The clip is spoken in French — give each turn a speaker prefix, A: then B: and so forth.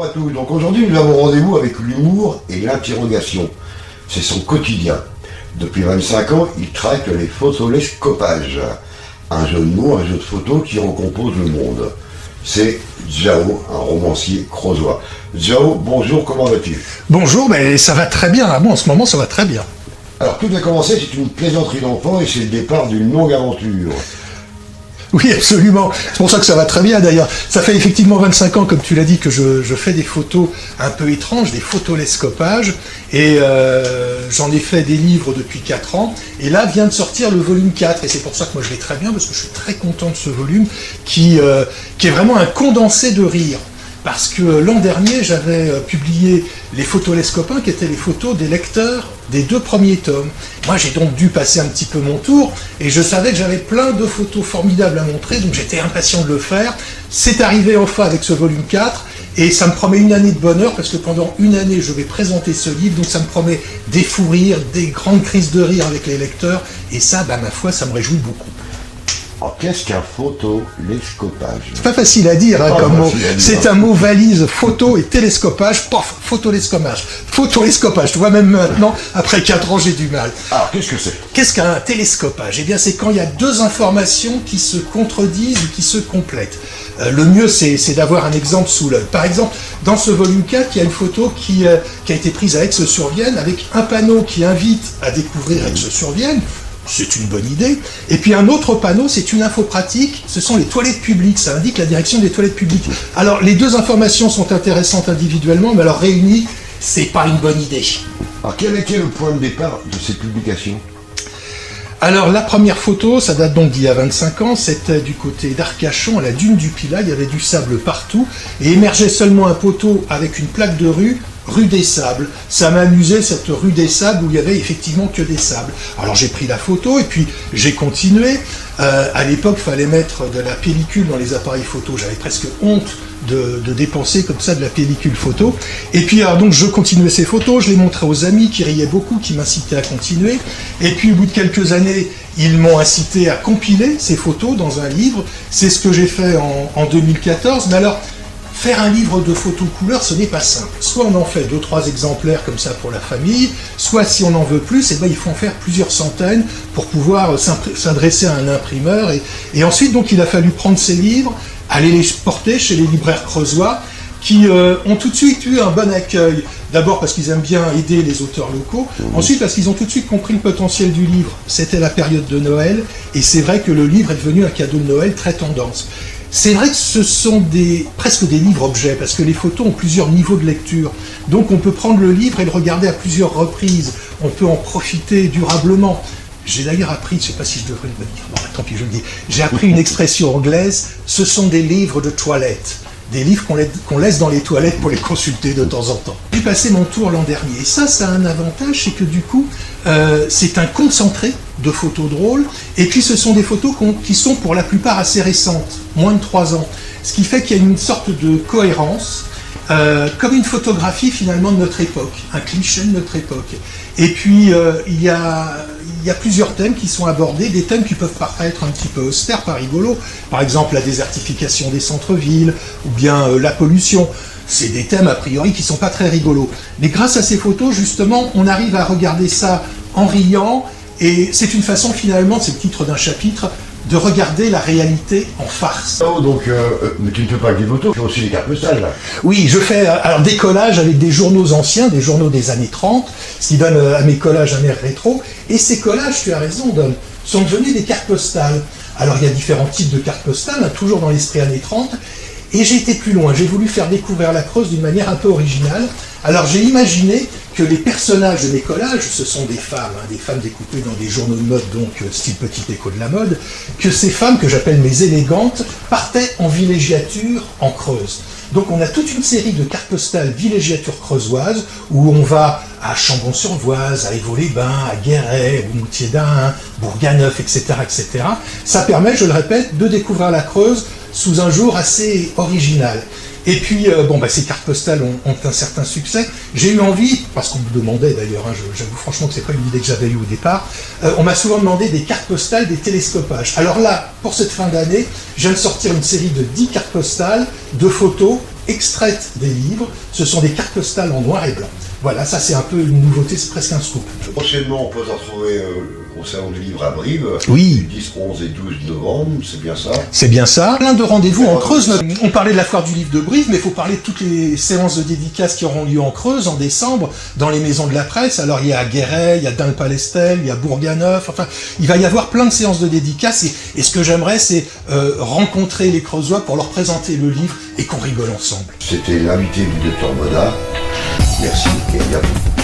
A: Bonjour à tous. Donc aujourd'hui, nous avons rendez-vous avec l'humour et l'interrogation. C'est son quotidien. Depuis 25 ans, il traque les photolescopages. Un jeu de mots, un jeu de photos qui recompose le monde. C'est Jao, un romancier creusois. Jao, bonjour, comment vas-tu?
B: Bonjour, mais ça va très bien. Moi, en ce moment, ça va très bien.
A: Alors, tout a commencé, c'est une plaisanterie d'enfant et c'est le départ d'une longue aventure.
B: Oui, absolument. C'est pour ça que ça va très bien, d'ailleurs. Ça fait effectivement 25 ans, comme tu l'as dit, que je fais des photos un peu étranges, des photolescopages. Et j'en ai fait des livres depuis 4 ans. Et là, vient de sortir le volume 4. Et c'est pour ça que moi, je vais très bien, parce que je suis très content de ce volume, qui est vraiment un condensé de rire. Parce que l'an dernier, j'avais publié les photolescopains, qui étaient les photos des lecteurs des 2 premiers tomes. Moi, j'ai donc dû passer un petit peu mon tour, et je savais que j'avais plein de photos formidables à montrer, donc j'étais impatient de le faire. C'est arrivé enfin avec ce volume 4, et ça me promet une année de bonheur, parce que pendant une année, je vais présenter ce livre, donc ça me promet des fous rires, des grandes crises de rire avec les lecteurs, et ça, ma foi, ça me réjouit beaucoup.
A: Alors, qu'est-ce qu'un photolescopage?
B: C'est pas facile à dire comme mot. C'est un mot valise, photo et télescopage. Pof, photolescopage. Photolescopage. Tu vois, même maintenant, après 4 ans, j'ai du mal.
A: Alors, qu'est-ce que c'est?
B: Qu'est-ce qu'un télescopage? Eh bien, c'est quand il y a 2 informations qui se contredisent ou qui se complètent. Le mieux, c'est d'avoir un exemple sous l'œil. Par exemple, dans ce volume 4, il y a une photo qui a été prise à Aix-sur-Vienne avec un panneau qui invite à découvrir Aix-sur-Vienne. C'est une bonne idée. Et puis un autre panneau, c'est une info pratique, ce sont les toilettes publiques, ça indique la direction des toilettes publiques. Alors les 2 informations sont intéressantes individuellement, mais alors réunies, c'est pas une bonne idée.
A: Alors quel était le point de départ de cette publication?
B: Alors la première photo, ça date donc d'il y a 25 ans, c'était du côté d'Arcachon, à la dune du Pilat, il y avait du sable partout, et émergeait seulement un poteau avec une plaque de rue des Sables. Ça m'amusait, cette rue des Sables, où il y avait effectivement que des sables. Alors j'ai pris la photo et puis j'ai continué. À l'époque, il fallait mettre de la pellicule dans les appareils photo. J'avais presque honte de dépenser comme ça de la pellicule photo. Et puis alors donc je continuais ces photos, je les montrais aux amis qui riaient beaucoup, qui m'incitaient à continuer. Et puis au bout de quelques années, ils m'ont incité à compiler ces photos dans un livre. C'est ce que j'ai fait en 2014. Mais alors, faire un livre de photos couleurs, ce n'est pas simple. Soit on en fait 2-3 exemplaires comme ça pour la famille, soit si on en veut plus, il faut en faire plusieurs centaines pour pouvoir s'adresser à un imprimeur. Et ensuite, donc, il a fallu prendre ces livres, aller les porter chez les libraires creusois, qui ont tout de suite eu un bon accueil. D'abord parce qu'ils aiment bien aider les auteurs locaux, ensuite parce qu'ils ont tout de suite compris le potentiel du livre. C'était la période de Noël, et c'est vrai que le livre est devenu un cadeau de Noël très tendance. C'est vrai que ce sont presque des livres-objets, parce que les photos ont plusieurs niveaux de lecture. Donc on peut prendre le livre et le regarder à plusieurs reprises. On peut en profiter durablement. J'ai d'ailleurs appris, je ne sais pas si je devrais le dire, bon, tant pis, je le dis. J'ai appris une expression anglaise, ce sont des livres de toilette. Des livres qu'on laisse dans les toilettes pour les consulter de temps en temps. J'ai passé mon tour l'an dernier. Et ça a un avantage, c'est que du coup, c'est un concentré de photos drôles. Et puis ce sont des photos qui sont pour la plupart assez récentes, moins de 3 ans. Ce qui fait qu'il y a une sorte de cohérence, comme une photographie finalement de notre époque, un cliché de notre époque. Et puis il y a plusieurs thèmes qui sont abordés, des thèmes qui peuvent paraître un petit peu austères, pas rigolos. Par exemple la désertification des centres-villes, ou bien la pollution. C'est des thèmes a priori qui sont pas très rigolos. Mais grâce à ces photos, justement, on arrive à regarder ça en riant, et c'est une façon finalement, c'est le titre d'un chapitre, de regarder la réalité en farce.
A: Oh, donc, mais tu ne fais pas que des photos, tu fais aussi des cartes postales, là.
B: Oui, je fais alors des collages avec des journaux anciens, des journaux des années 30, ce qui donne à mes collages un air rétro. Et ces collages, tu as raison, Don, sont devenus des cartes postales. Alors il y a différents types de cartes postales, toujours dans l'esprit années 30. Et j'ai été plus loin, j'ai voulu faire découvrir la Creuse d'une manière un peu originale. Alors j'ai imaginé que les personnages de mes collages, ce sont des femmes découpées dans des journaux de mode, donc style Petit Écho de la mode, que ces femmes, que j'appelle mes élégantes, partaient en villégiature en Creuse. Donc on a toute une série de cartes postales villégiature creusoises, où on va à Chambon-sur-Voise, à Évaux-les-Bains, à Guéret, au Moutier-d'Ain, Bourganeuf, etc., etc. Ça permet, je le répète, de découvrir la Creuse sous un jour assez original. Et puis, ces cartes postales ont un certain succès. J'ai eu envie, parce qu'on me demandait d'ailleurs, j'avoue franchement que c'est pas une idée que j'avais eue au départ, on m'a souvent demandé des cartes postales, des télescopages. Alors là, pour cette fin d'année, je viens de sortir une série de 10 cartes postales, de photos extraites des livres. Ce sont des cartes postales en noir et blanc. Voilà, ça c'est un peu une nouveauté, c'est presque un scoop.
A: Prochainement, on peut se retrouver au Salon du Livre à Brive.
B: Oui.
A: Les 10, 11 et 12 novembre, c'est bien ça?
B: C'est bien ça. Plein de rendez-vous en Creuse. On parlait de la foire du livre de Brive, mais il faut parler de toutes les séances de dédicaces qui auront lieu en Creuse en décembre, dans les maisons de la presse. Alors il y a Guéret, il y a Dun-le-Palestel, il y a Bourganeuf. Enfin, il va y avoir plein de séances de dédicaces. Et ce que j'aimerais, c'est rencontrer les Creusois pour leur présenter le livre et qu'on rigole ensemble.
A: C'était l'invité du Dr Bonnat. Merci et à bientôt.